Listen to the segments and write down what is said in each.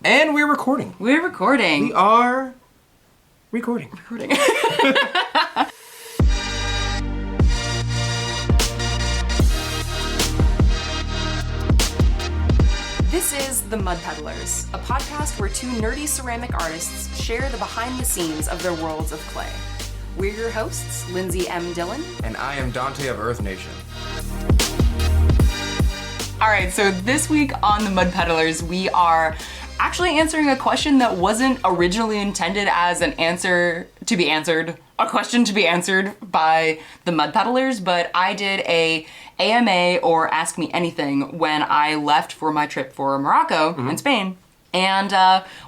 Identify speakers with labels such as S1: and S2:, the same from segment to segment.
S1: And we're recording.
S2: We're recording.
S1: We are recording.
S2: This is The Mud Peddlers, a podcast where two nerdy ceramic artists share the behind the scenes of their worlds of clay. We're your hosts, Lindsey M Dillon.
S1: And I am Donte of Earth Nation.
S2: All right, so this week on The Mud Peddlers, we are actually answering a question that wasn't originally intended as an answer to be answered, a question to be answered by the Mud Peddlers, but I did a AMA or Ask Me Anything when I left for my trip for Morocco and Spain. And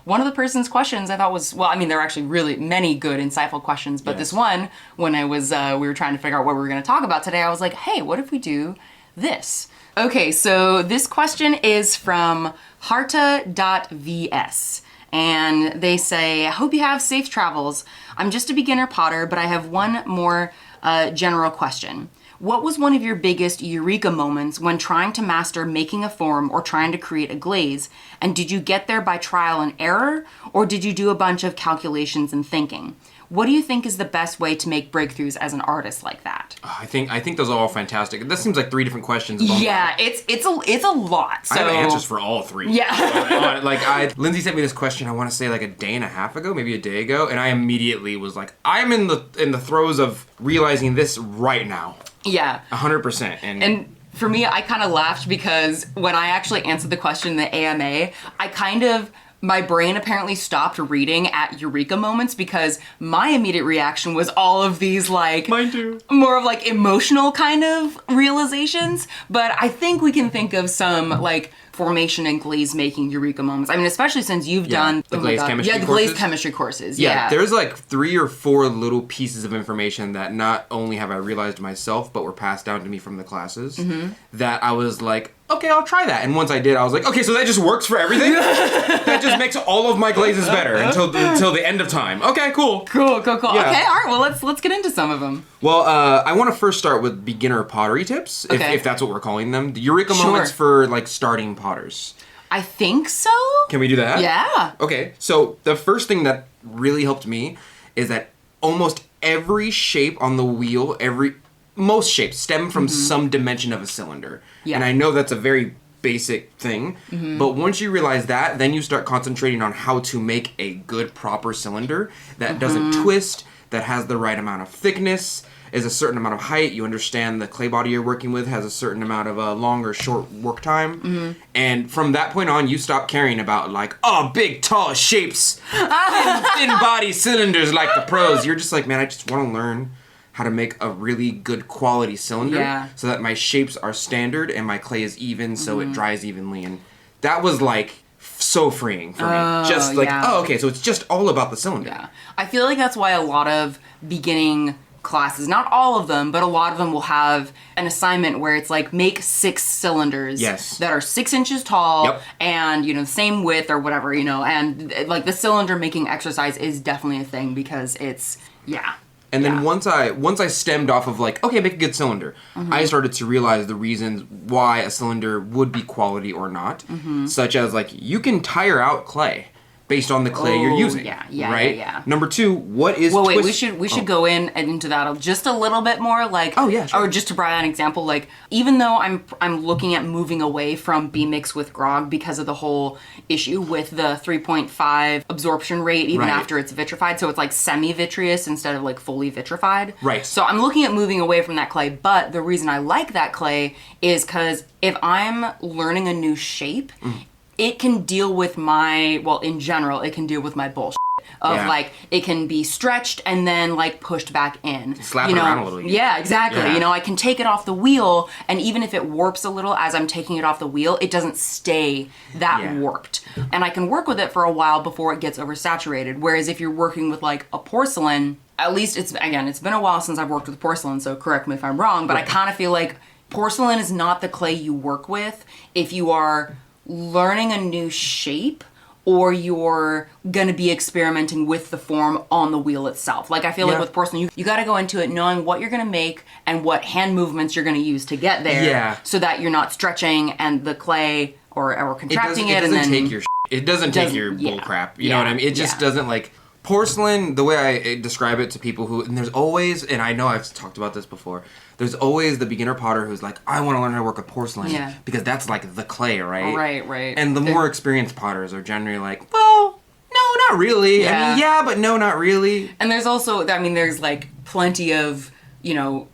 S2: one of the person's questions I thought was, well, I mean, there are actually really many good, insightful questions, but this one, when I was, we were trying to figure out what we were going to talk about today, I was like, hey, what if we do this? Okay, so this question is from harta.vs. And they say, I hope you have safe travels. I'm just a beginner potter, but I have one more general question. What was one of your biggest Eureka moments when trying to master making a form or trying to create a glaze? And did you get there by trial and error, or did you do a bunch of calculations and thinking? What do you think is the best way to make breakthroughs as an artist like that?
S1: I think those are all fantastic. That seems like three different questions.
S2: Yeah, it's a lot. So.
S1: I have answers for all three.
S2: Yeah.
S1: Lindsey sent me this question, I want to say like a day and a half ago, maybe a day ago, and I immediately was like, I'm in the throes of realizing this right now.
S2: Yeah.
S1: 100%. And
S2: for me, I kind of laughed because when I actually answered the question in the AMA, my brain apparently stopped reading at Eureka moments because my immediate reaction was all of these like...
S1: Mine too.
S2: More of like emotional kind of realizations. But I think we can think of some like formation and glaze making Eureka moments. I mean, especially since you've done...
S1: the glaze chemistry courses.
S2: Yeah, the glaze chemistry courses. Yeah.
S1: There's like 3 or 4 little pieces of information that not only have I realized myself, but were passed down to me from the classes that I was like, okay, I'll try that. And once I did, I was like, okay, so that just works for everything? That just makes all of my glazes better until the end of time. Okay, cool.
S2: Cool.
S1: Yeah.
S2: Okay, all right, well, let's get into some of them.
S1: Well, I want to first start with beginner pottery tips, if that's what we're calling them. The Eureka moments for like starting potters.
S2: I think so.
S1: Can we do that?
S2: Yeah.
S1: Okay, so the first thing that really helped me is that almost every shape on the wheel, most shapes stem from some dimension of a cylinder. Yeah. And I know that's a very basic thing, but once you realize that, then you start concentrating on how to make a good, proper cylinder that doesn't twist, that has the right amount of thickness, is a certain amount of height. You understand the clay body you're working with has a certain amount of long or short work time. And from that point on, you stop caring about like, big, tall shapes, thin body cylinders like the pros. You're just like, man, I just want to learn how to make a really good quality cylinder so that my shapes are standard and my clay is even so it dries evenly. And that was like so freeing for me. Just like, okay, so it's just all about the cylinder.
S2: Yeah. I feel like that's why a lot of beginning classes, not all of them, but a lot of them will have an assignment where it's like make 6 cylinders that are 6 inches tall and, the same width or whatever, and like the cylinder making exercise is definitely a thing because it's,
S1: And then once I stemmed off of like, okay, make a good cylinder, I started to realize the reasons why a cylinder would be quality or not, such as like you can tire out clay based on the clay you're using. Yeah. Number 2, what is twist?
S2: Wait, we should go into that just a little bit more, like, or just to provide an example, like, even though I'm looking at moving away from B-mix with grog because of the whole issue with the 3.5 absorption rate, even after it's vitrified, so it's like semi-vitreous instead of like fully vitrified.
S1: Right.
S2: So I'm looking at moving away from that clay, but the reason I like that clay is because if I'm learning a new shape, it can deal with in general, it can deal with my bullshit. Like, it can be stretched and then, like, pushed back in.
S1: Slap it around a little.
S2: Yeah, exactly.
S1: Yeah.
S2: I can take it off the wheel, and even if it warps a little as I'm taking it off the wheel, it doesn't stay that warped. And I can work with it for a while before it gets oversaturated. Whereas if you're working with, like, a porcelain, at least it's been a while since I've worked with porcelain, so correct me if I'm wrong, but I kind of feel like porcelain is not the clay you work with if you are learning a new shape or you're gonna be experimenting with the form on the wheel itself. Like, I feel like with porcelain, you gotta go into it knowing what you're gonna make and what hand movements you're gonna use to get there, so that you're not stretching and the clay or contracting it, and then
S1: take your it doesn't take your bull crap. You know what I mean? It just doesn't like... Porcelain, the way I describe it to people who... And there's always... And I know I've talked about this before. There's always the beginner potter who's like, I want to learn how to work with porcelain. Yeah. Because that's like the clay, right?
S2: Right.
S1: And the more experienced potters are generally like, well, no, not really.
S2: Yeah.
S1: I mean, yeah, but no, not really.
S2: And there's also... I mean, there's like plenty of...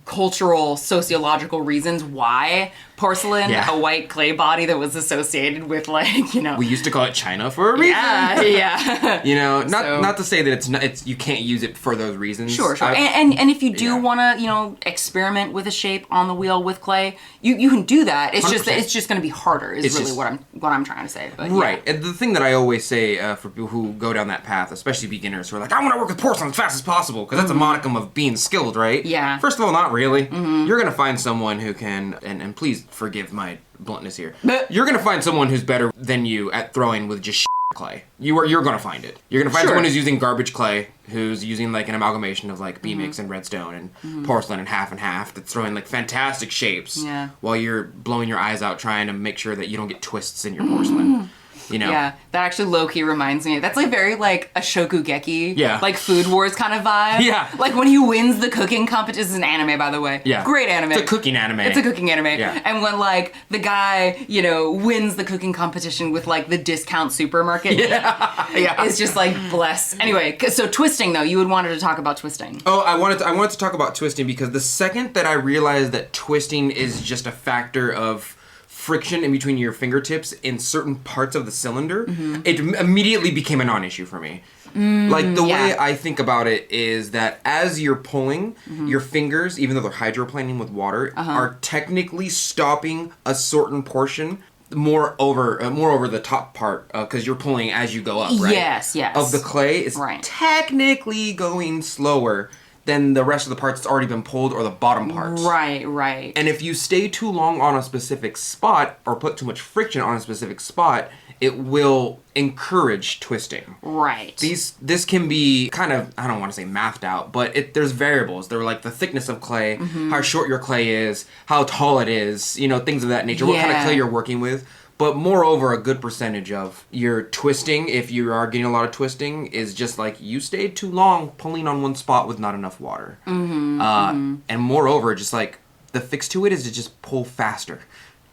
S2: cultural, sociological reasons why porcelain, a white clay body that was associated with
S1: We used to call it China for a reason.
S2: Yeah.
S1: Not to say that it's you can't use it for those reasons.
S2: Sure. And if you do want to, experiment with a shape on the wheel with clay, you can do that. It's 100%. It's just going to be harder. What I'm trying to say. But,
S1: right. And the thing that I always say for people who go down that path, especially beginners who are like, I want to work with porcelain as fast as possible, because that's a modicum of being skilled, right?
S2: Yeah.
S1: First of all, not really. You're going to find someone who can, and please forgive my bluntness here, you're going to find someone who's better than you at throwing with just clay. You're going to find it. You're going to find someone who's using garbage clay, who's using like an amalgamation of like B-mix and redstone and porcelain and half, that's throwing like fantastic shapes while you're blowing your eyes out trying to make sure that you don't get twists in your porcelain.
S2: Yeah, that actually low-key reminds me. That's like very like a Shokugeki, like Food Wars kind of vibe.
S1: Yeah.
S2: Like when he wins the cooking competition. This is an anime, by the way.
S1: Yeah.
S2: Great anime.
S1: It's a cooking anime.
S2: Yeah. And when like the guy, wins the cooking competition with like the discount supermarket.
S1: Yeah.
S2: It's just like bless. Anyway, so twisting though, you wanted to talk about twisting.
S1: Oh, I wanted to talk about twisting because the second that I realized that twisting is just a factor of friction in between your fingertips in certain parts of the cylinder, it immediately became a non-issue for me. Like, the way I think about it is that as you're pulling, your fingers, even though they're hydroplaning with water, are technically stopping a certain portion more over the top part, because you're pulling as you go up, right?
S2: Yes.
S1: Of the clay is technically going slower than the rest of the parts that's already been pulled or the bottom parts.
S2: Right.
S1: And if you stay too long on a specific spot or put too much friction on a specific spot, it will encourage twisting.
S2: Right.
S1: This can be kind of, I don't want to say mathed out, but there's variables. They're like the thickness of clay, how short your clay is, how tall it is, things of that nature, what kind of clay you're working with. But moreover, a good percentage of your twisting, if you are getting a lot of twisting, is just like you stayed too long pulling on one spot with not enough water. And moreover, just like the fix to it is to just pull faster,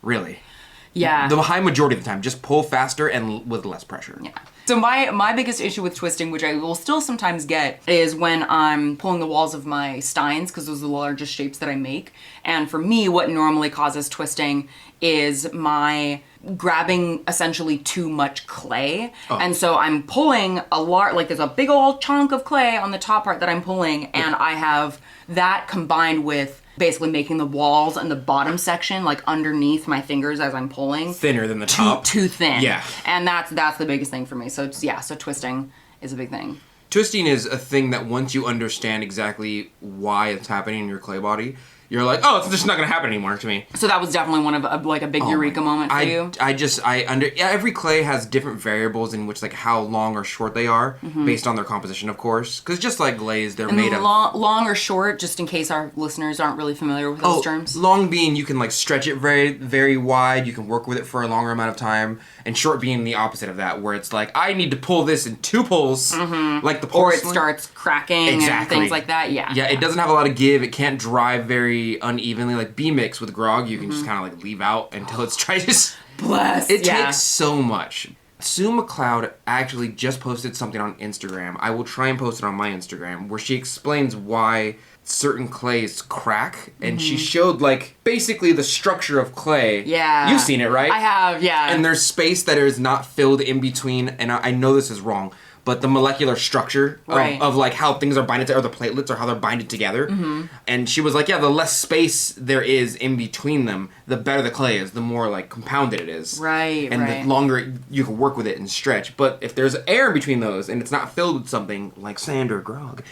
S1: really.
S2: Yeah.
S1: The high majority of the time, just pull faster and with less pressure.
S2: Yeah. So my biggest issue with twisting, which I will still sometimes get, is when I'm pulling the walls of my steins, because those are the largest shapes that I make. And for me, what normally causes twisting is my grabbing essentially too much clay. And so I'm pulling there's a big old chunk of clay on the top part that I'm pulling, and I have that combined with basically making the walls and the bottom section, like underneath my fingers as I'm pulling,
S1: thinner than the top.
S2: Too thin.
S1: Yeah.
S2: And that's the biggest thing for me. So so twisting is a big thing.
S1: Twisting is a thing that once you understand exactly why it's happening in your clay body, you're like, oh, it's just not going to happen anymore to me.
S2: So that was definitely one of a big Eureka moment for you?
S1: Every clay has different variables in which, like, how long or short they are, based on their composition, of course. Because just like glaze, they're made of...
S2: long or short, just in case our listeners aren't really familiar with those terms?
S1: Long being you can, like, stretch it very, very wide. You can work with it for a longer amount of time. And short being the opposite of that, where it's like, I need to pull this in 2 pulls, like the porcelain.
S2: Or it starts cracking and things like that,
S1: Yeah, it doesn't have a lot of give. It can't dry very unevenly. Like B-mix with grog, you can just kind of like leave out until it's dry.
S2: Bless.
S1: It takes so much. Sue McLeod actually just posted something on Instagram. I will try and post it on my Instagram, where she explains why certain clays crack, and she showed like basically the structure of clay.
S2: Yeah.
S1: You've seen it, right?
S2: I have, yeah.
S1: And there's space that is not filled in between, and I know this is wrong, but the molecular structure of like how things are binded to, or the platelets, or how they're binded together. And she was like, yeah, the less space there is in between them, the better the clay is, the more like compounded it is.
S2: Right,
S1: and the longer you can work with it and stretch. But if there's air in between those and it's not filled with something like sand or grog,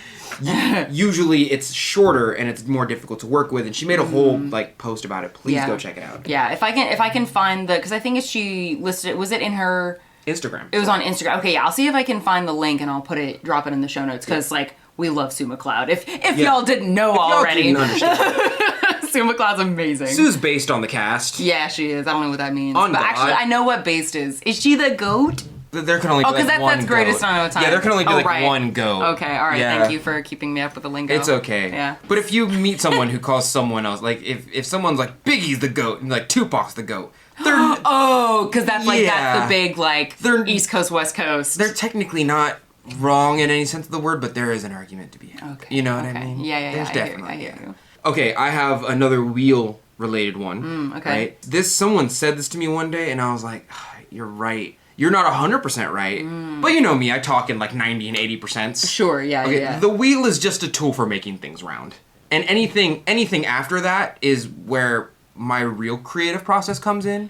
S1: usually it's shorter and it's more difficult to work with. And she made a whole like post about it. Please go check it out.
S2: Yeah, if I can find because I think she listed, was it in her
S1: Instagram?
S2: It was on Instagram. Okay, yeah, I'll see if I can find the link and I'll drop it in the show notes, because like we love Sue McLeod. If y'all didn't know already,
S1: didn't understand.
S2: Sue McLeod's amazing.
S1: Sue's based on the cast.
S2: Yeah, she is. I don't know what that means.
S1: On
S2: but
S1: God.
S2: actually, I know what based is. Is she the goat?
S1: There can only be
S2: because
S1: like one
S2: that's greatest
S1: goat.
S2: amount of time.
S1: Yeah, there can only be like
S2: right.
S1: one goat.
S2: Okay, all right.
S1: Yeah.
S2: Thank you for keeping me up with the lingo.
S1: It's okay.
S2: Yeah.
S1: But if you meet someone who calls someone else, like if someone's like Biggie's the goat and like Tupac's the goat, they're
S2: because that's like that's the big like they're East Coast West Coast.
S1: They're technically not wrong in any sense of the word, but there is an argument to be had.
S2: Okay.
S1: You know what I mean?
S2: Yeah.
S1: There's definitely.
S2: I hear you.
S1: Okay, I have another wheel related one.
S2: Okay.
S1: Right? Someone said this to me one day, and I was like, "You're right. You're not 100% right." But you know me, I talk in like 90 and 80%.
S2: Sure. Yeah.
S1: Okay,
S2: yeah.
S1: the wheel is just a tool for making things round, and anything after that is where my real creative process comes in.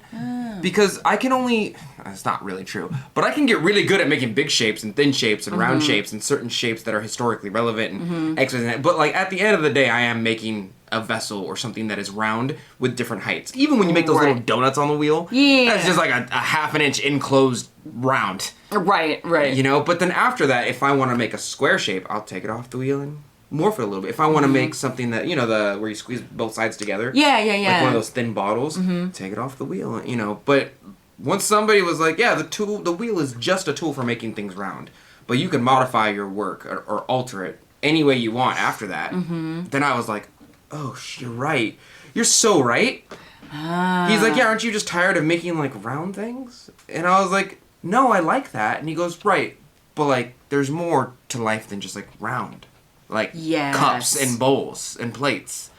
S1: Because I can only, it's not really true, but I can get really good at making big shapes and thin shapes and round shapes and certain shapes that are historically relevant and X, Y, and but like at the end of the day, I am making a vessel or something that is round with different heights. Even when you make those little donuts on the wheel, that's just like a half an inch enclosed round.
S2: Right.
S1: You know, but then after that, if I want to make a square shape, I'll take it off the wheel and morph it a little bit. If I want to make something that, you know, where you squeeze both sides together.
S2: Yeah.
S1: Like one of those thin bottles, take it off the wheel, you know. But once somebody was like, yeah, the wheel is just a tool for making things round. But you can modify your work or alter it any way you want after that. Then I was like, oh, you're right. You're so right. He's like, yeah, aren't you just tired of making like round things? And I was like, no, I like that. And he goes, right. But like, there's more to life than just like round. Like cups and bowls and plates.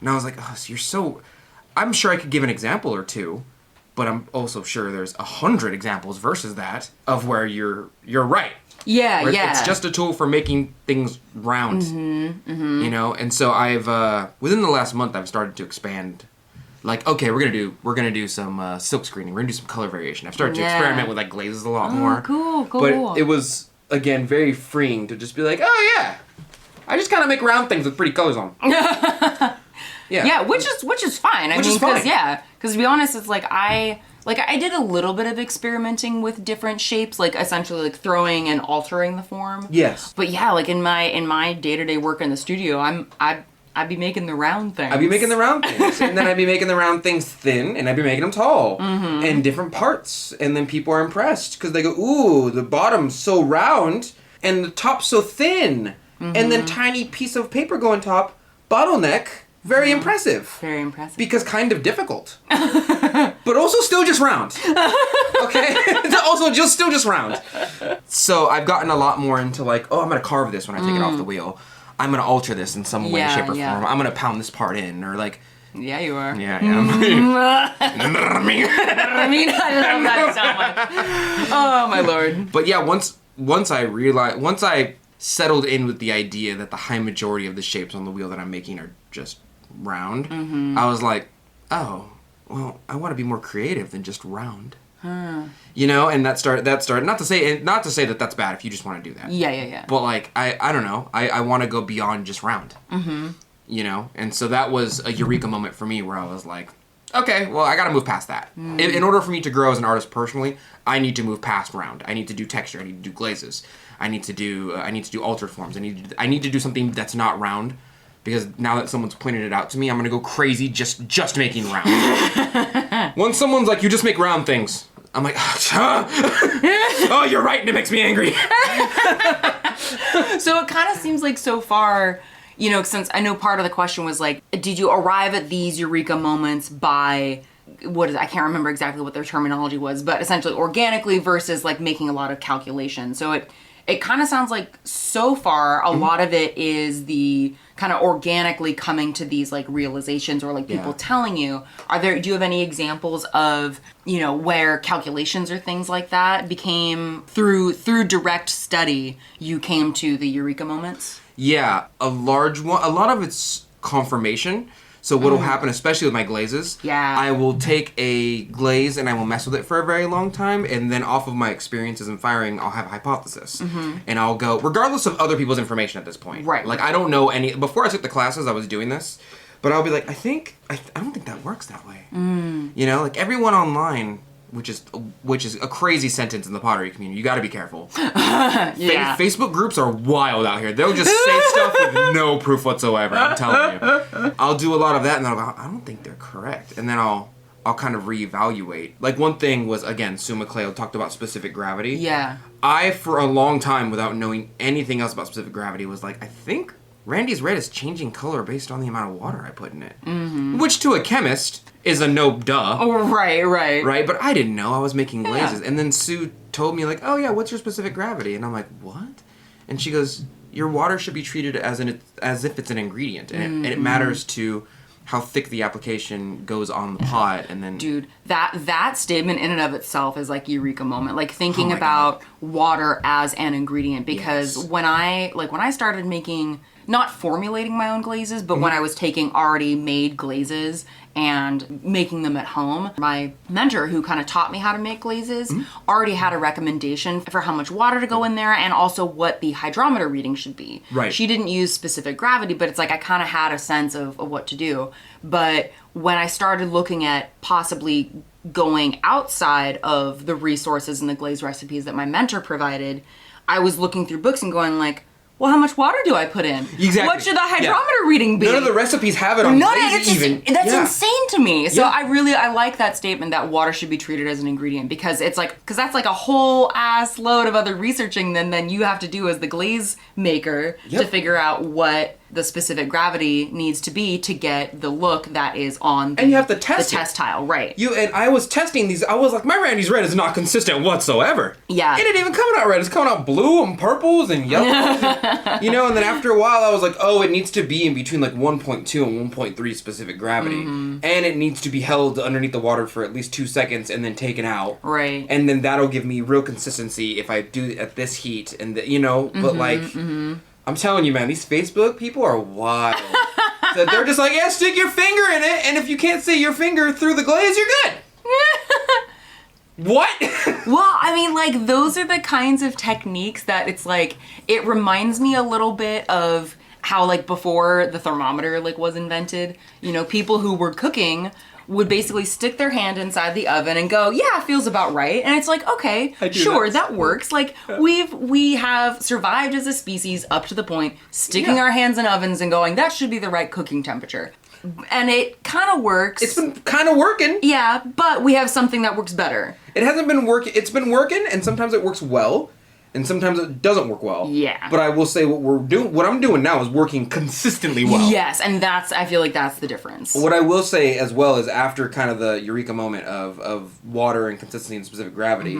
S1: And I was like, oh, so you're so... I'm sure I could give an example or two, but I'm also sure there's 100 examples versus that of where you're right.
S2: Yeah.
S1: It's just a tool for making things round. You know? And so I've, within the last month, I've started to expand. Like, okay, we're gonna do some silk screening. We're gonna do some color variation. I've started to experiment with like glazes a lot more.
S2: Cool.
S1: But it was, again, very freeing to just be like, oh yeah, I just kind of make round things with pretty colors on.
S2: Yeah, which is fine. Because to be honest, it's like I did a little bit of experimenting with different shapes, like essentially like throwing and altering the form.
S1: Yes.
S2: But yeah, like in my day-to-day work in the studio, I'd be making the round things.
S1: I'd be making the round things, and then I'd be making the round things thin, and I'd be making them tall, and different parts, and then people are impressed because they go, ooh, the bottom's so round, and the top's so thin. And then tiny piece of paper go on top, bottleneck, very impressive.
S2: Very impressive.
S1: Because kind of difficult. But also still just round. Okay? Also still just round. So I've gotten a lot more into like, oh, I'm going to carve this when I take it off the wheel. I'm going to alter this in some way, shape, or form. I'm going to pound this part in, or like...
S2: Yeah, you are.
S1: Yeah, I am.
S2: I mean, I love that so much. Oh, my Lord.
S1: But yeah, once I settled in with the idea that the high majority of the shapes on the wheel that I'm making are just round, I was like, oh, well, I want to be more creative than just round. You know, and that started not to say that that's bad if you just want to do that.
S2: Yeah.
S1: But like I don't know, I want to go beyond just round. You know, and so that was a eureka moment for me where I was like, okay, well, I got to move past that. In order for me to grow as an artist personally, I need to move past round. I need to do texture. I need to do glazes. I need to do altered forms. I need to do something that's not round, because now that someone's pointed it out to me, I'm gonna go crazy just making round. When someone's like, "You just make round things," I'm like, "Oh, you're right," and it makes me angry.
S2: So it kind of seems like so far, you know, since I know part of the question was like, did you arrive at these eureka moments by I can't remember exactly what their terminology was, but essentially organically versus like making a lot of calculations. So it kind of sounds like so far a lot of it is the kind of organically coming to these like realizations or like people telling you. Do you have any examples of, you know, where calculations or things like that became through direct study you came to the eureka moments?
S1: Yeah, a lot of it's confirmation. So what'll happen, especially with my glazes, I will take a glaze and I will mess with it for a very long time, and then off of my experiences in firing, I'll have a hypothesis. And I'll go, regardless of other people's information at this point.
S2: Right.
S1: Like, I don't know any... Before I took the classes, I was doing this, but I'll be like, I don't think that works that way. You know, like, everyone online... Which is a crazy sentence in the pottery community. You got to be careful. Facebook groups are wild out here. They'll just say stuff with no proof whatsoever. I'm telling you. I'll do a lot of that, and then I'll go, I don't think they're correct. And then I'll I'll kind of reevaluate. Like, one thing was, again, Sue McLeod talked about specific gravity.
S2: Yeah.
S1: I, for a long time, without knowing anything else about specific gravity, was like, I think Randy's red is changing color based on the amount of water I put in it. Mm-hmm. Which, to a chemist, is a no duh.
S2: Oh, right.
S1: Right? But I didn't know I was making glazes. And then Sue told me, like, oh, yeah, what's your specific gravity? And I'm like, what? And she goes, your water should be treated as if it's an ingredient. And it matters to how thick the application goes on the pot, and then...
S2: Dude, that statement in and of itself is like Eureka moment. Like, thinking about water as an ingredient. Because when I started making... Not formulating my own glazes, but when I was taking already made glazes and making them at home, my mentor, who kind of taught me how to make glazes, already had a recommendation for how much water to go in there and also what the hydrometer reading should be.
S1: Right.
S2: She didn't use specific gravity, but it's like I kind of had a sense of what to do. But when I started looking at possibly going outside of the resources and the glaze recipes that my mentor provided, I was looking through books and going like, well, how much water do I put in?
S1: Exactly.
S2: What should the hydrometer reading be?
S1: None of the recipes have it on glazes even.
S2: That's insane to me. So I like that statement that water should be treated as an ingredient, because it's like, because that's like a whole ass load of other researching than you have to do as the glaze maker to figure out what the specific gravity needs to be to get the look that is on the,
S1: and you have to test
S2: the test tile, right?
S1: And I was testing these. I was like, my Randy's red is not consistent whatsoever.
S2: Yeah.
S1: It ain't even coming out red. It's coming out blue and purples and yellows. And then after a while, I was like, oh, it needs to be in between like 1.2 and 1.3 specific gravity. And it needs to be held underneath the water for at least 2 seconds and then taken out.
S2: Right.
S1: And then that'll give me real consistency if I do it at this heat. And, but like... I'm telling you, man, these Facebook people are wild. So they're just like, yeah, stick your finger in it, and if you can't see your finger through the glaze, you're good. What?
S2: Well, I mean, like, those are the kinds of techniques that it's like, it reminds me a little bit of how, like, before the thermometer, like, was invented, people who were cooking would basically stick their hand inside the oven and go, yeah, it feels about right. And it's like, okay, sure, that works. Like, we have survived as a species up to the point sticking our hands in ovens and going, that should be the right cooking temperature. And it kind of works.
S1: It's been kind of working.
S2: Yeah, but we have something that works better.
S1: It hasn't been working. It's been working, and sometimes it works well. And sometimes it doesn't work well. Yeah. But I will say what I'm doing now is working consistently well.
S2: Yes, and I feel like that's the difference.
S1: What I will say as well is after kind of the Eureka moment of water and consistency and specific gravity,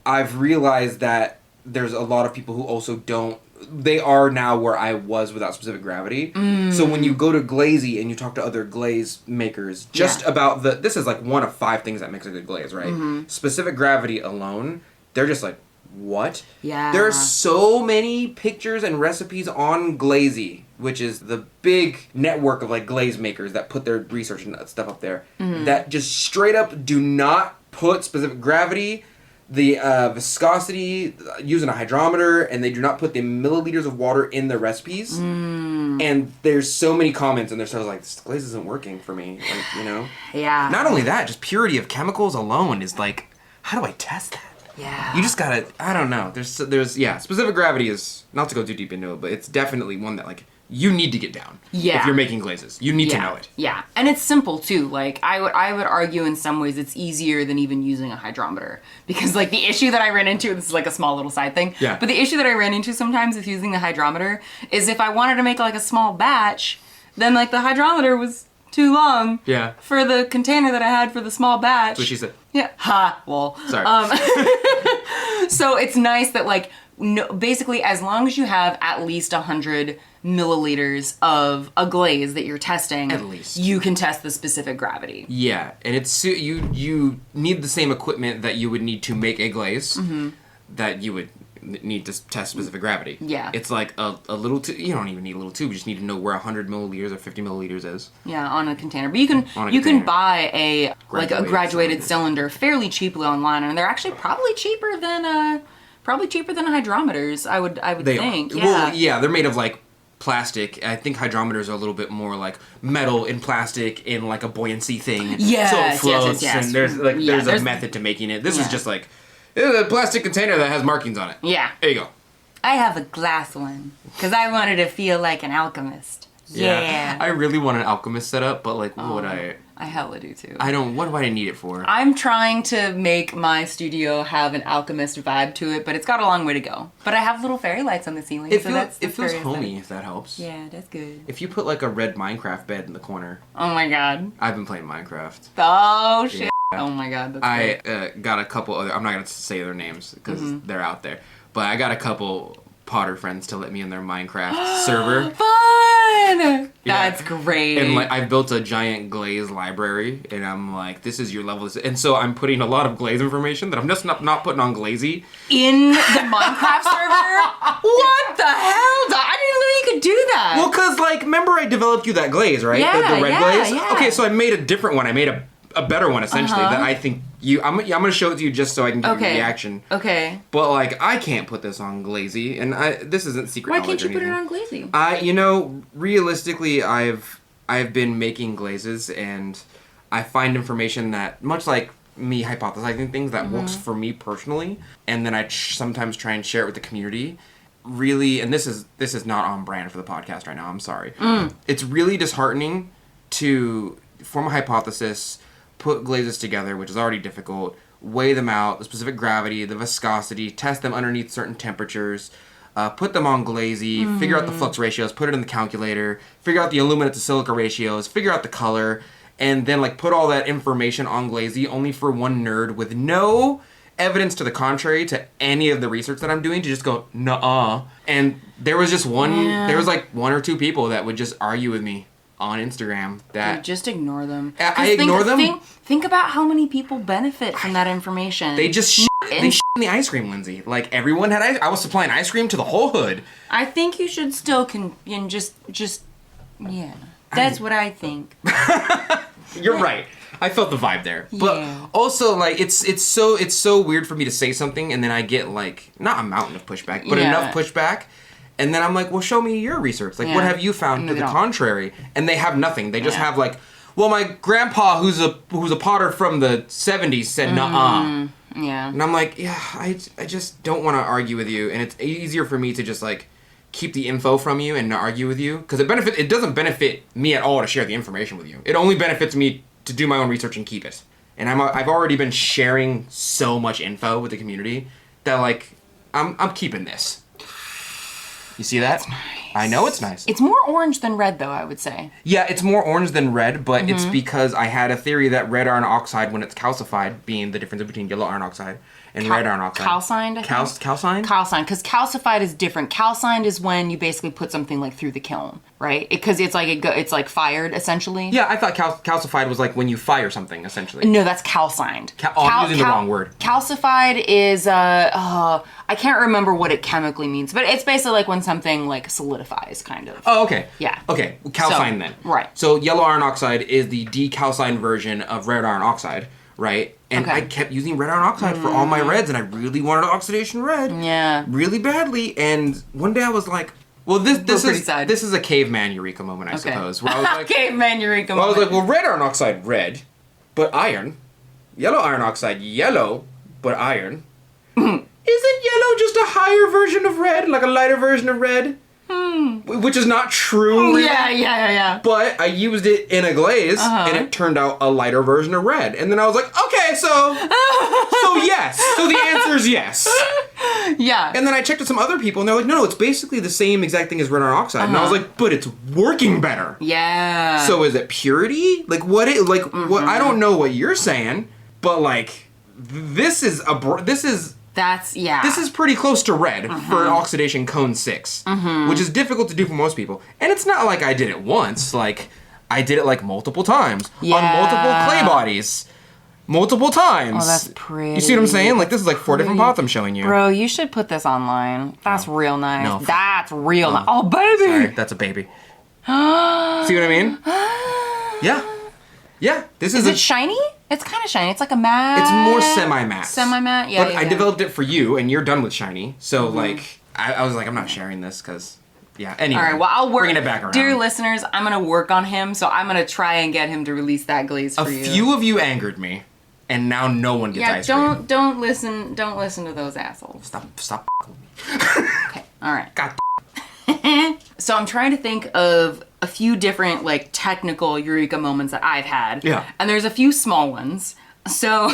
S1: I've realized that there's a lot of people who also don't, they are now where I was without specific gravity. So when you go to Glazy and you talk to other glaze makers, just about this is like one of 5 things that makes a good glaze, right? Specific gravity alone, they're just like, what? Yeah. There are so many pictures and recipes on Glazy, which is the big network of like glaze makers that put their research and stuff up there, that just straight up do not put specific gravity, the viscosity, using a hydrometer, and they do not put the milliliters of water in the recipes. And there's so many comments, and they're sort of like, this glaze isn't working for me, like, Yeah. Not only that, just purity of chemicals alone is like, how do I test that? Yeah. You just gotta, I don't know. There's specific gravity is, not to go too deep into it, but it's definitely one that, like, you need to get down. Yeah. If you're making glazes. You need to know it.
S2: Yeah. And it's simple, too. Like, I would argue in some ways it's easier than even using a hydrometer. Because, like, the issue that I ran into, this is like a small little side thing, but the issue that I ran into sometimes with using the hydrometer is if I wanted to make, like, a small batch, then, like, the hydrometer was too long for the container that I had for the small batch.
S1: That's what she said.
S2: Yeah. Ha. Well.
S1: Sorry.
S2: So it's nice that, like, basically as long as you have at least 100 milliliters of a glaze that you're testing,
S1: at least,
S2: you can test the specific gravity.
S1: Yeah, and it's you need the same equipment that you would need to make a glaze that you would need to test specific gravity. Yeah. It's like a little tube. You don't even need a little tube. You just need to know where 100 milliliters or 50 milliliters is.
S2: Yeah, on a container. But you can buy a graduated cylinder fairly cheaply online, and they're actually probably cheaper than hydrometers. I would think. Yeah.
S1: Well, yeah, they're made of like plastic. I think hydrometers are a little bit more like metal in plastic in like a buoyancy thing.
S2: Yes,
S1: so it floats,
S2: yes.
S1: And there's a method to making it. This is just like, it's a plastic container that has markings on it. Yeah. There you go.
S2: I have a glass one because I wanted to feel like an alchemist. Yeah.
S1: I really want an alchemist setup, but like, what would I
S2: I hella do too.
S1: What do I need it for?
S2: I'm trying to make my studio have an alchemist vibe to it, but it's got a long way to go. But I have little fairy lights on the ceiling,
S1: It
S2: feels
S1: homey, if that helps.
S2: Yeah, that's good.
S1: If you put like a red Minecraft bed in the corner.
S2: Oh my god.
S1: I've been playing Minecraft.
S2: Oh shit.
S1: Yeah.
S2: Oh my god, that's
S1: I got a couple other, I'm not going to say their names because they're out there, but I got a couple Potter friends to let me in their Minecraft server.
S2: Fun!
S1: Yeah.
S2: That's great.
S1: And like I've built a giant glaze library, and I'm like, this is your level. And so I'm putting a lot of glaze information that I'm just not putting on Glazy.
S2: In the Minecraft server? What the hell? I didn't know you could do that.
S1: Well, because like, remember I developed you that glaze, right?
S2: Yeah,
S1: the red glaze?
S2: Yeah.
S1: Okay, so I made a different one. I made a better one, essentially, that I think I'm going to show it to you just so I can give you a reaction. Okay. But, like, I can't put this on Glazy, and this isn't secret knowledge.
S2: Why can't you put it on Glazy?
S1: Realistically, I've been making glazes, and I find information that, much like me hypothesizing things, that works for me personally, and then I sometimes try and share it with the community. Really, and this is not on brand for the podcast right now, I'm sorry. It's really disheartening to form a hypothesis, put glazes together, which is already difficult, weigh them out, the specific gravity, the viscosity, test them underneath certain temperatures, put them on Glazy, figure out the flux ratios, put it in the calculator, figure out the aluminum to silica ratios, figure out the color, and then like put all that information on Glazy only for one nerd with no evidence to the contrary to any of the research that I'm doing to just go, nuh-uh. And there was just there was like one or two people that would just argue with me on Instagram that...
S2: Dude, just ignore them.
S1: I ignore them?
S2: Think about how many people benefit from that information.
S1: They just in the ice cream, Lindsay. Like, everyone had I was supplying ice cream to the whole hood.
S2: I think you should still yeah. That's what I think.
S1: You're right. I felt the vibe there. But also, like, it's so weird for me to say something and then I get, like, not a mountain of pushback, but enough pushback. And then I'm like, well, show me your research. Like, what have you found to the contrary? And they have nothing. They just have like, well, my grandpa, who's a Potter from the 70s, said nuh-uh.
S2: Yeah.
S1: And I'm like, yeah, I just don't want to argue with you. And it's easier for me to just like keep the info from you and not argue with you. Because it doesn't benefit me at all to share the information with you. It only benefits me to do my own research and keep it. And I've already been sharing so much info with the community that like, I'm keeping this. You see that? That's nice. I know it's nice.
S2: It's more orange than red, though, I would say.
S1: Yeah, it's more orange than red, but it's because I had a theory that red iron oxide, when it's calcified, being the difference between yellow iron oxide and red iron oxide.
S2: Calcined, I think?
S1: Calcined?
S2: Calcined, because calcified is different. Calcined is when you basically put something like through the kiln, right? Because it's like fired, essentially.
S1: Yeah, I thought calcified was like when you fire something, essentially.
S2: No, that's calcined.
S1: I'm using the wrong word.
S2: Calcified is, I can't remember what it chemically means, but it's basically like when something like solidifies, kind of.
S1: Oh, okay.
S2: Yeah.
S1: Okay, calcined then.
S2: Right.
S1: So yellow iron oxide is the decalcined version of red iron oxide, right? And I kept using red iron oxide for all my reds, and I really wanted oxidation red.
S2: Yeah.
S1: Really badly, and one day I was like, well, this is a caveman Eureka moment, I suppose. Where I was like,
S2: caveman Eureka moment.
S1: I was like, well, red iron oxide, red, but iron. Yellow iron oxide, yellow, but iron. Isn't yellow just a higher version of red, like a lighter version of red? Which is not true. Really.
S2: Yeah.
S1: But I used it in a glaze, and it turned out a lighter version of red. And then I was like, okay, so yes. So the answer is yes.
S2: Yeah.
S1: And then I checked with some other people, and they're like, no, it's basically the same exact thing as red iron oxide. And I was like, but it's working better.
S2: Yeah.
S1: So is it purity? Like, what? What? I don't know what you're saying, but like, this is pretty close to red for an oxidation cone 6, which is difficult to do for most people. And it's not like I did it once. Like, I did it like multiple times on multiple clay bodies. Multiple times.
S2: Oh, that's pretty.
S1: You see what I'm saying? Like, this is like 4 different pots I'm showing you.
S2: Bro, you should put this online. That's real nice. No, that's real nice. Oh, baby.
S1: Sorry, that's a baby. See what I mean? Yeah. Yeah. Is
S2: it shiny? It's kind of shiny. It's like a matte.
S1: It's more semi-matte.
S2: Semi-matte, yeah.
S1: But I developed it for you, and you're done with shiny. So, like, I was like, I'm not sharing this, because, yeah. Anyway.
S2: All right, well, I'll work.
S1: Bringing it back around.
S2: Dear listeners, I'm going to work on him, so I'm going to try and get him to release that glaze for you.
S1: A few of you angered me, and now no one gets ice cream.
S2: Don't listen to those assholes.
S1: Stop
S2: Okay, all right.
S1: God.
S2: So I'm trying to think of a few different like technical eureka moments that I've had.
S1: Yeah.
S2: And there's a few small ones. So,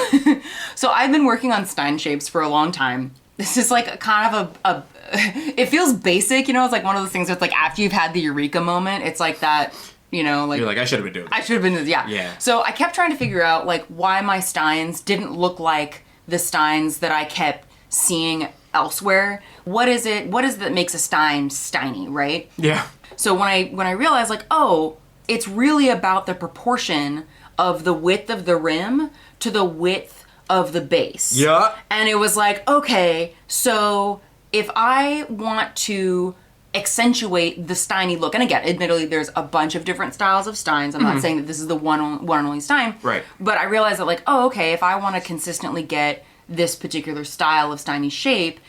S2: so I've been working on Stein shapes for a long time. This is like kind of a it feels basic, you know, it's like one of those things where it's like after you've had the eureka moment, it's like that, you know, like...
S1: You're like, I should have been doing this.
S2: I should have been, yeah.
S1: Yeah.
S2: So I kept trying to figure out like why my Steins didn't look like the Steins that I kept seeing elsewhere. What is it that makes a Stein Steiny, right?
S1: Yeah.
S2: So when I realized like, oh, it's really about the proportion of the width of the rim to the width of the base.
S1: Yeah.
S2: And it was like, okay, so if I want to accentuate the Steiny look, and again, admittedly, there's a bunch of different styles of Steins. I'm not saying that this is the one and only Stein.
S1: Right.
S2: But I realized that like, oh, okay, if I want to consistently get this particular style of Steiny shape,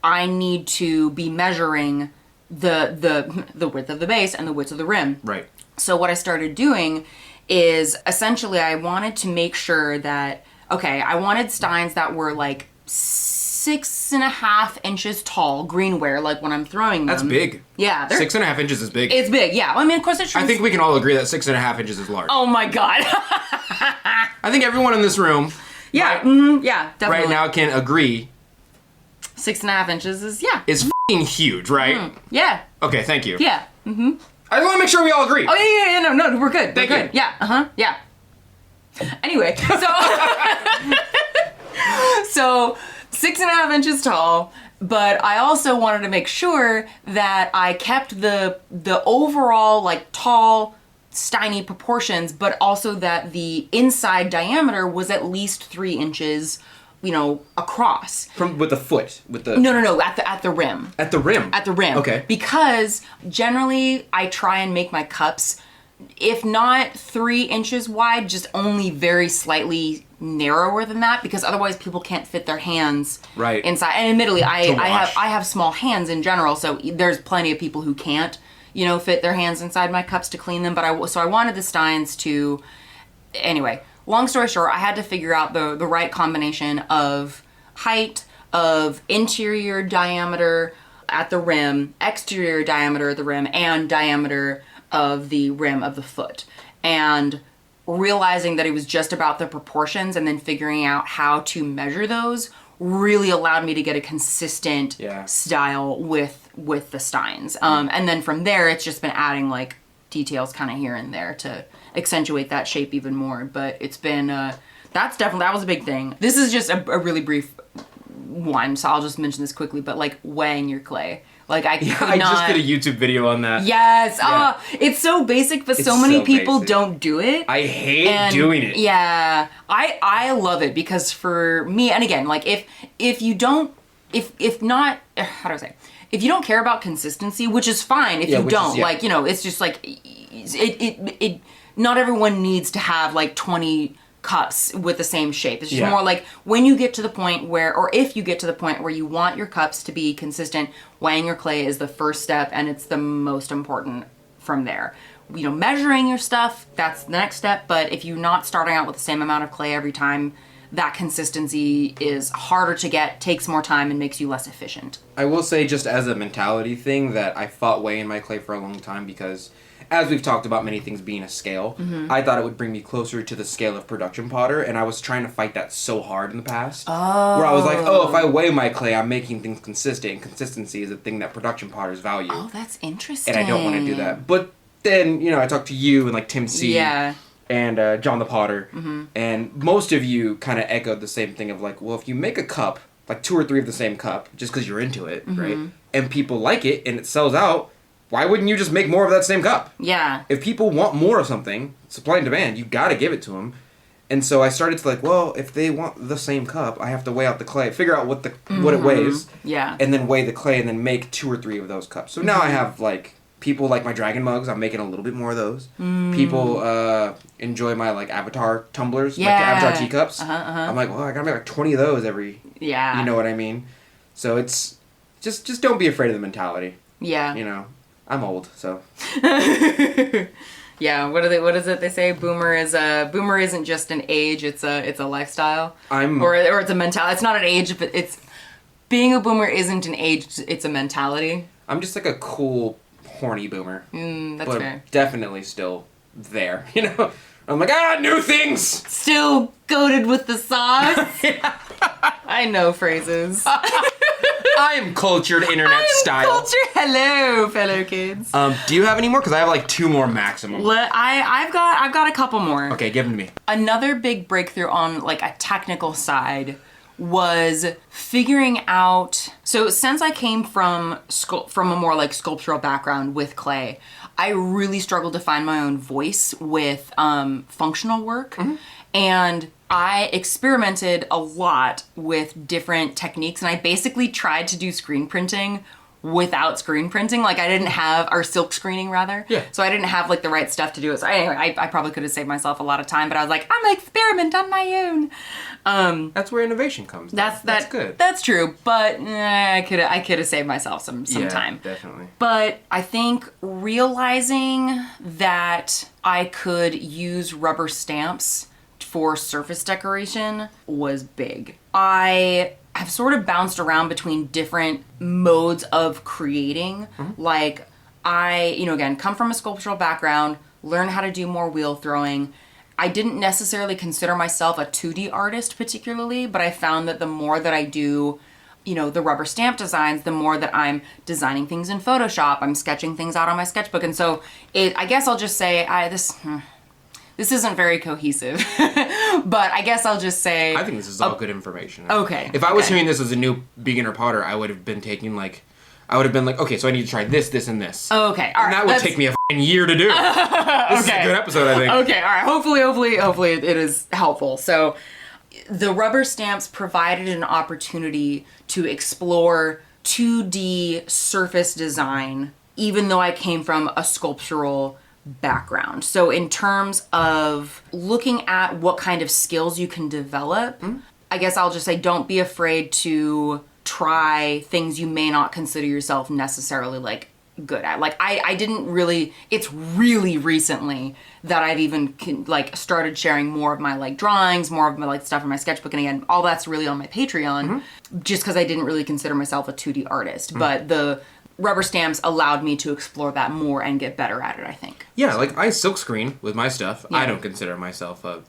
S2: I need to be measuring the width of the base and the width of the rim.
S1: Right.
S2: So what I started doing is essentially I wanted to make sure that, okay, I wanted Steins that were like 6.5 inches tall, greenware, like when I'm throwing them.
S1: That's big.
S2: Yeah.
S1: 6.5 inches is big.
S2: It's big, yeah. I mean, of course it shrinks.
S1: I think we can all agree that 6.5 inches is large.
S2: Oh my God.
S1: I think everyone in this room
S2: Yeah, yeah, definitely.
S1: right now can agree
S2: 6.5 inches is, yeah.
S1: is f***ing huge, right?
S2: Yeah.
S1: Okay, thank you.
S2: Yeah.
S1: I just want to make sure we all agree.
S2: Oh, yeah, no, we're good.
S1: Thank
S2: we're
S1: you.
S2: good. Yeah, yeah. Anyway, so... So, 6.5 inches tall, but I also wanted to make sure that I kept the overall, like, tall, Steiny proportions, but also that the inside diameter was at least 3 inches, you know, across.
S1: With the foot, with the...
S2: No, at the rim.
S1: At the rim?
S2: At the rim.
S1: Okay.
S2: Because generally I try and make my cups, if not 3 inches wide, just only very slightly narrower than that, because otherwise people can't fit their hands
S1: right
S2: inside. And admittedly, I
S1: wash.
S2: have small hands in general, so there's plenty of people who can't, you know, fit their hands inside my cups to clean them. But I wanted the Steins to, anyway. Long story short, I had to figure out the right combination of height, of interior diameter at the rim, exterior diameter at the rim, and diameter of the rim of the foot. And realizing that it was just about the proportions and then figuring out how to measure those really allowed me to get a consistent style with the Steins. And then from there, it's just been adding like details kind of here and there to accentuate that shape even more. But it's been, that was a big thing. This is just a really brief one, so I'll just mention this quickly, but like weighing your clay. Like I
S1: just did a YouTube video on that.
S2: Yes. Yeah. It's so basic, but so many people don't do it.
S1: I hate doing it.
S2: Yeah. I love it because for me, and again, like if you don't, if not, how do I say? If you don't care about consistency, which is fine if you don't, like, you know, it's just like, it not everyone needs to have like 20 cups with the same shape. It's just more like when you get to the point where, or if you get to the point where you want your cups to be consistent, weighing your clay is the first step, and it's the most important from there. You know, measuring your stuff, that's the next step, but if you're not starting out with the same amount of clay every time, that consistency is harder to get, takes more time, and makes you less efficient.
S1: I will say, just as a mentality thing, that I fought weighing my clay for a long time because, as we've talked about many things being a scale, I thought it would bring me closer to the scale of production potter, and I was trying to fight that so hard in the past.
S2: Oh.
S1: Where I was like, oh, if I weigh my clay, I'm making things consistent, and consistency is a thing that production potters value.
S2: Oh, that's interesting.
S1: And I don't want to do that. But then, you know, I talked to you and like Tim C. And John the Potter, and most of you kind of echoed the same thing of like, well, if you make a cup, like 2 or 3 of the same cup, just because you're into it, right, and people like it and it sells out, why wouldn't you just make more of that same cup? Yeah. If people want more of something, supply and demand, you got to give it to them. And so I started to like, well, if they want the same cup, I have to weigh out the clay, figure out what it weighs, and then weigh the clay, and then make 2 or 3 of those cups. So now I have like. People like my dragon mugs. I'm making a little bit more of those. People enjoy my like Avatar tumblers, like the Avatar teacups. I'm like, well, I gotta make like 20 of those every. Yeah. You know what I mean? So it's just don't be afraid of the mentality. Yeah. You know, I'm old, so.
S2: Yeah. What is it they say? Boomer isn't just an age. It's a lifestyle. Or it's a mentality. It's not an age, but it's being a boomer isn't an age. It's a mentality.
S1: I'm just like a cool horny boomer.
S2: That's
S1: but
S2: fair.
S1: Definitely still there, you know? I'm like, new things!
S2: Still goated with the sauce. I know phrases.
S1: I'm cultured internet style.
S2: Culture. Hello, fellow kids.
S1: Do you have any more? Because I have like 2 more maximum.
S2: I've got a couple more.
S1: Okay, give them to me.
S2: Another big breakthrough on like a technical side was figuring out. So since I came from a more like sculptural background with clay, I really struggled to find my own voice with functional work. And I experimented a lot with different techniques, and I basically tried to do screen printing without screen printing. Like I didn't have, or silk screening rather.
S1: Yeah.
S2: So I didn't have like the right stuff to do it. So anyway, I probably could have saved myself a lot of time, but I was like, I'm gonna experiment on my own.
S1: That's where innovation comes. That's good.
S2: That's true, but I could have saved myself some time.
S1: Definitely.
S2: But I think realizing that I could use rubber stamps for surface decoration was big. I have sort of bounced around between different modes of creating. Like I, again, come from a sculptural background, learn how to do more wheel throwing. I didn't necessarily consider myself a 2D artist particularly, but I found that the more that I do, the rubber stamp designs, the more that I'm designing things in Photoshop, I'm sketching things out on my sketchbook. And so I guess I'll just say this isn't very cohesive, but I guess I'll just say...
S1: I think this is all good information.
S2: Okay.
S1: If I was hearing this as a new beginner potter, I would have been taking okay, so I need to try this, this, and this.
S2: Okay, all right.
S1: And that would take me a f***ing year to do. This is a good episode, I think.
S2: Okay, all right. Hopefully it is helpful. So the rubber stamps provided an opportunity to explore 2D surface design, even though I came from a sculptural background. So in terms of looking at what kind of skills you can develop, I guess I'll just say don't be afraid to try things you may not consider yourself necessarily like good at. Like I didn't really, it's really recently that I've even started sharing more of my like drawings, more of my like stuff in my sketchbook. And again, all that's really on my Patreon just because I didn't really consider myself a 2D artist. But the rubber stamps allowed me to explore that more and get better at it, I think.
S1: Yeah, like I silkscreen with my stuff. Yeah. I don't consider myself a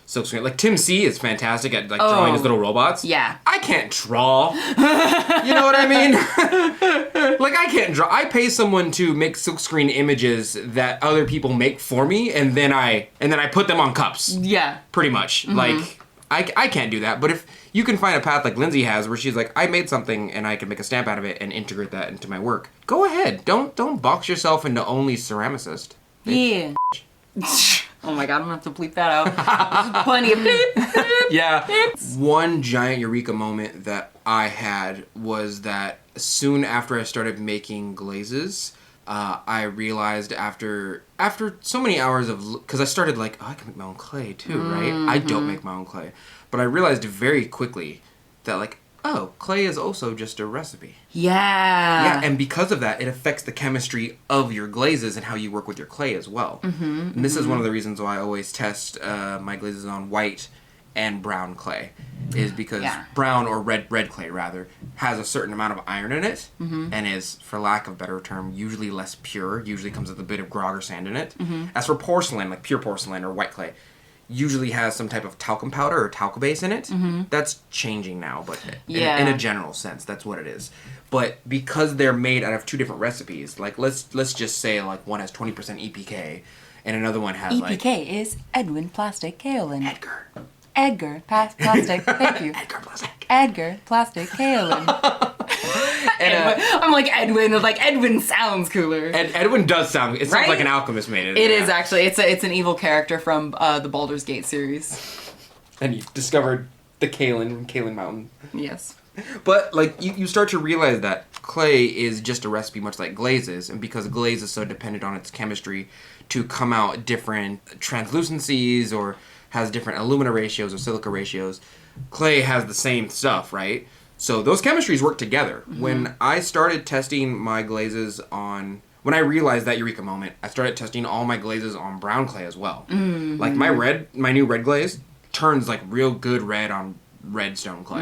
S1: silkscreen. Like Tim C is fantastic at drawing his little robots.
S2: Yeah.
S1: I can't draw. You know what I mean? Like I can't draw. I pay someone to make silkscreen images that other people make for me, and then I put them on cups.
S2: Yeah.
S1: Pretty much. Like I can't do that. But if you can find a path like Lindsey has, where she's like, I made something and I can make a stamp out of it and integrate that into my work. Go ahead. Don't box yourself into only ceramicist.
S2: Yeah. Oh my god, I'm gonna have to bleep that out. There's plenty of bleep.
S1: Yeah. One giant eureka moment that I had was that soon after I started making glazes, I realized after so many hours of... Because I started I can make my own clay too, right? I don't make my own clay. But I realized very quickly that clay is also just a recipe.
S2: Yeah.
S1: Yeah, and because of that, it affects the chemistry of your glazes and how you work with your clay as well. And this is one of the reasons why I always test my glazes on white and brown clay, is because brown or red clay rather has a certain amount of iron in it and is, for lack of a better term, usually less pure. Usually comes with a bit of grog or sand in it. As for porcelain, like pure porcelain or white clay, usually has some type of talcum powder or talc base in it. That's changing now, but in a general sense, that's what it is. But because they're made out of two different recipes, let's just say one has 20% EPK and another one has
S2: EPK is Edwin Plastic Kaolin.
S1: Edgar
S2: Plastic. Thank you. Edgar Plastic Kaolin. I'm like Edwin. Edwin sounds cooler.
S1: Edwin does sound. It sounds like an alchemist made it.
S2: It is actually. It's an evil character from the Baldur's Gate series.
S1: And you discovered the Kaolin Mountain.
S2: Yes.
S1: But you start to realize that clay is just a recipe, much like glazes, and because glaze is so dependent on its chemistry to come out different translucencies or has different alumina ratios or silica ratios, clay has the same stuff, right? So those chemistries work together. When I started testing my glazes when I realized that eureka moment, I started testing all my glazes on brown clay as well. Like my new red glaze turns real good red on redstone clay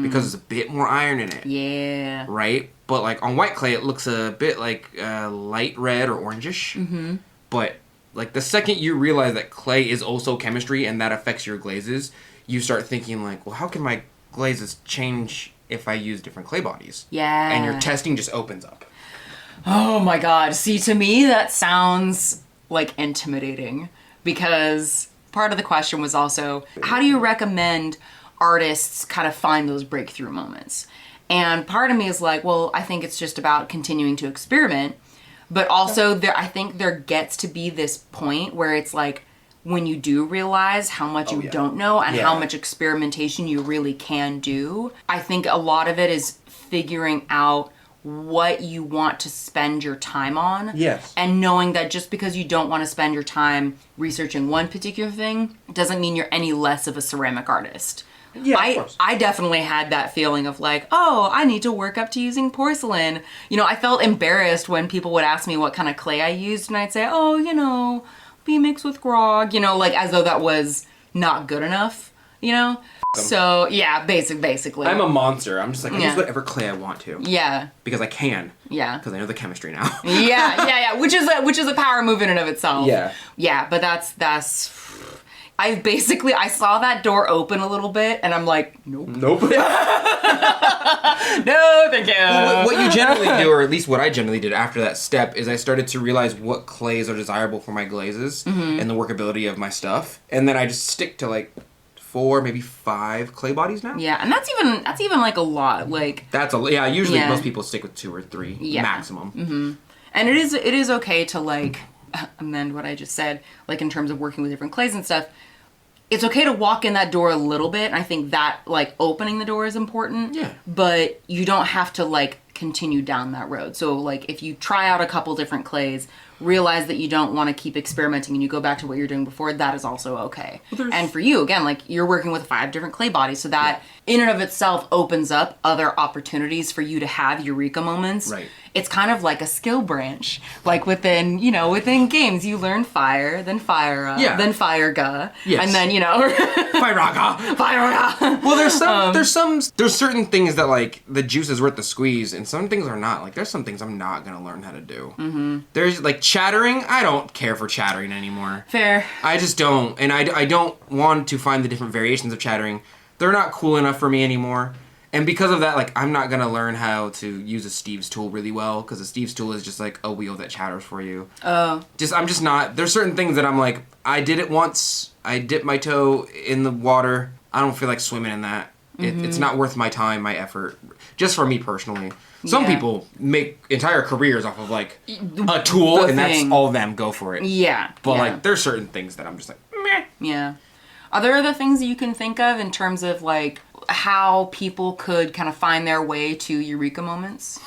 S1: because there's a bit more iron in it.
S2: Yeah.
S1: Right? But like on white clay, it looks a bit like light red or orangish. Mm-hmm. But like the second you realize that clay is also chemistry and that affects your glazes, you start thinking like, well, how can my glazes change if I use different clay bodies?
S2: Yeah.
S1: And your testing just opens up.
S2: Oh my God. See, to me, that sounds like intimidating, because part of the question was also, how do you recommend artists kind of find those breakthrough moments? And part of me is like, well, I think it's just about continuing to experiment. But also, I think there gets to be this point where it's like, when you do realize how much you don't know and how much experimentation you really can do, I think a lot of it is figuring out what you want to spend your time on.
S1: Yes.
S2: And knowing that just because you don't want to spend your time researching one particular thing doesn't mean you're any less of a ceramic artist.
S1: Yeah, of course.
S2: I definitely had that feeling of like, oh, I need to work up to using porcelain. You know, I felt embarrassed when people would ask me what kind of clay I used, and I'd say, oh, you know, be mixed with grog, you know, like as though that was not good enough, you know? So, yeah, basically.
S1: I'm a monster. I'm just like, I use whatever clay I want to.
S2: Yeah.
S1: Because I can.
S2: Yeah.
S1: Because I know the chemistry now.
S2: yeah. Which is a power move in and of itself.
S1: Yeah.
S2: Yeah, but that's I saw that door open a little bit, and I'm like, nope. No, thank you.
S1: Well, what you generally do, or at least what I generally did after that step, is I started to realize what clays are desirable for my glazes and the workability of my stuff. And then I just stick to like 4, maybe 5 clay bodies now.
S2: Yeah, and that's even like a lot. Like
S1: usually most people stick with 2 or 3 maximum.
S2: Mm-hmm. And it is okay to like amend what I just said, like in terms of working with different clays and stuff. It's okay to walk in that door a little bit, and I think that like opening the door is important.
S1: Yeah.
S2: But you don't have to like continue down that road. So like if you try out a couple different clays, realize that you don't want to keep experimenting and you go back to what you're doing before, that is also okay. And for you, again, like you're working with 5 different clay bodies, so that in and of itself opens up other opportunities for you to have eureka moments.
S1: Right.
S2: It's kind of like a skill branch. Like within games, you learn fire, then fire, then fire ga, and then,
S1: Fire-ga.
S2: Fire-ga.
S1: Well, there's certain things that like the juice is worth the squeeze, and some things are not. Like there's some things I'm not gonna learn how to do. Mm-hmm. There's like chattering. I don't care for chattering anymore.
S2: Fair.
S1: I just don't, and I don't want to find the different variations of chattering. They're not cool enough for me anymore. And because of that, like, I'm not gonna learn how to use a Steve's tool really well, because a Steve's tool is just like a wheel that chatters for you. Oh. I'm just not. There's certain things that I'm like, I did it once. I dipped my toe in the water. I don't feel like swimming in that. Mm-hmm. It's not worth my time, my effort. Just for me personally. Some people make entire careers off of like a tool, and that's all of them. Go for it.
S2: Yeah.
S1: But like, there's certain things that I'm just like, meh.
S2: Yeah. Are there other things that you can think of in terms of like how people could kind of find their way to eureka moments?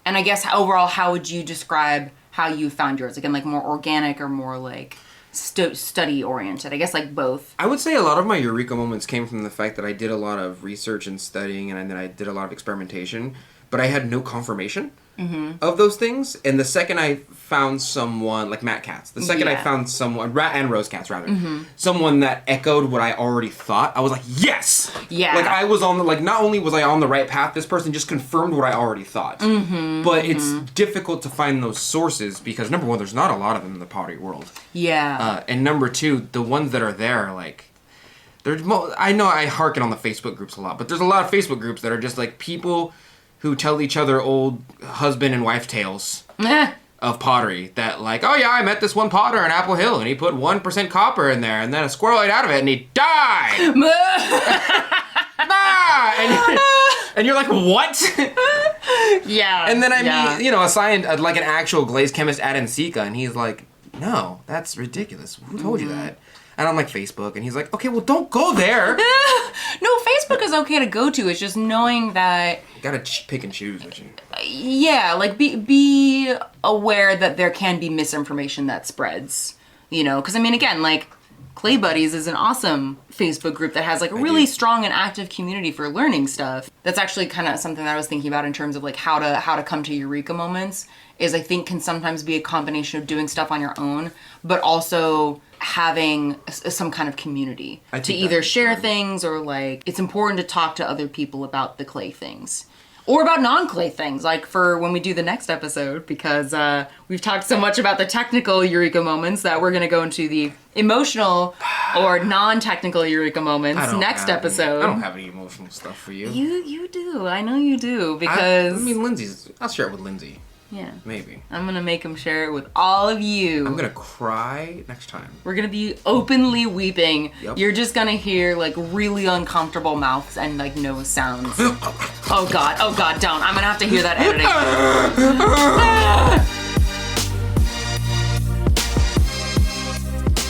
S2: And I guess overall, how would you describe how you found yours? Again, like more organic or more like study oriented? I guess like both.
S1: I would say a lot of my eureka moments came from the fact that I did a lot of research and studying, and then I did a lot of experimentation, but I had no confirmation of those things. And the second I found someone, like Matt Katz, I found someone, and Rose Katz rather, someone that echoed what I already thought, I was like, yes!
S2: Yeah.
S1: Like I was on not only was I on the right path, this person just confirmed what I already thought. But it's difficult to find those sources because, number one, there's not a lot of them in the pottery world.
S2: Yeah.
S1: And number two, the ones that are there are like, I know I harken on the Facebook groups a lot, but there's a lot of Facebook groups that are just like people who tell each other old husband and wife tales of pottery. That like, oh yeah, I met this one potter in Apple Hill, and he put 1% copper in there, and then a squirrel ate out of it, and he died. And you're like, what?
S2: Yeah.
S1: And then I meet, like an actual glaze chemist at Eureka, and he's like, no, that's ridiculous. Who told you that? And I'm like, Facebook, and he's like, okay, well, don't go there.
S2: No, Facebook is okay to go to. It's just knowing that
S1: you gotta pick and choose, which
S2: yeah, like be aware that there can be misinformation that spreads. Because I mean, again, like Clay Buddies is an awesome Facebook group that has like a really strong and active community for learning stuff. That's actually kind of something that I was thinking about in terms of like how to come to eureka moments. Is I think can sometimes be a combination of doing stuff on your own, but also having some kind of community to either share things or like it's important to talk to other people about the clay things. Or about non-clay things, like for when we do the next episode, because we've talked so much about the technical Eureka moments that we're going to go into the emotional or non-technical Eureka moments next episode.
S1: I don't have any emotional stuff for you.
S2: You do. I know you do, because...
S1: I'll share it with Lindsey.
S2: Yeah.
S1: Maybe.
S2: I'm going to make him share it with all of you.
S1: I'm going to cry next time.
S2: We're going to be openly weeping.
S1: Yep.
S2: You're just going to hear, like, really uncomfortable mouths and, like, no sounds. Oh, God, don't. I'm going to have to hear that editing.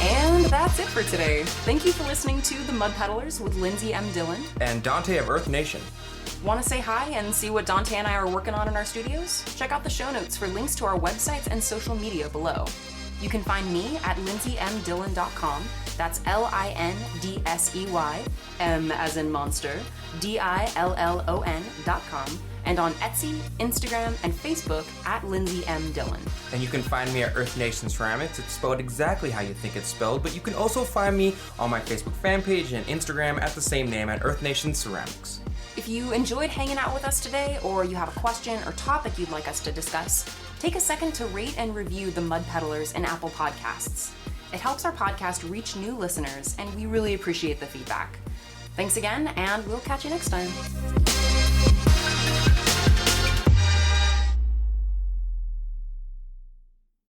S2: And that's it for today. Thank you for listening to The Mud Peddlers with Lindsey M Dillon.
S1: And Donte of Earth Nation.
S2: Want to say hi and see what Donte and I are working on in our studios? Check out the show notes for links to our websites and social media below. You can find me at lindseymdillon.com. That's LINDSEY, M as in monster, DILLON.com. And on Etsy, Instagram, and Facebook at Lindsey M Dillon.
S1: And you can find me at Earth Nation Ceramics. It's spelled exactly how you think it's spelled, but you can also find me on my Facebook fan page and Instagram at the same name at Earth Nation Ceramics.
S2: If you enjoyed hanging out with us today, or you have a question or topic you'd like us to discuss, take a second to rate and review the Mud Peddlers in Apple Podcasts. It helps our podcast reach new listeners, and we really appreciate the feedback. Thanks again, and we'll catch you next time.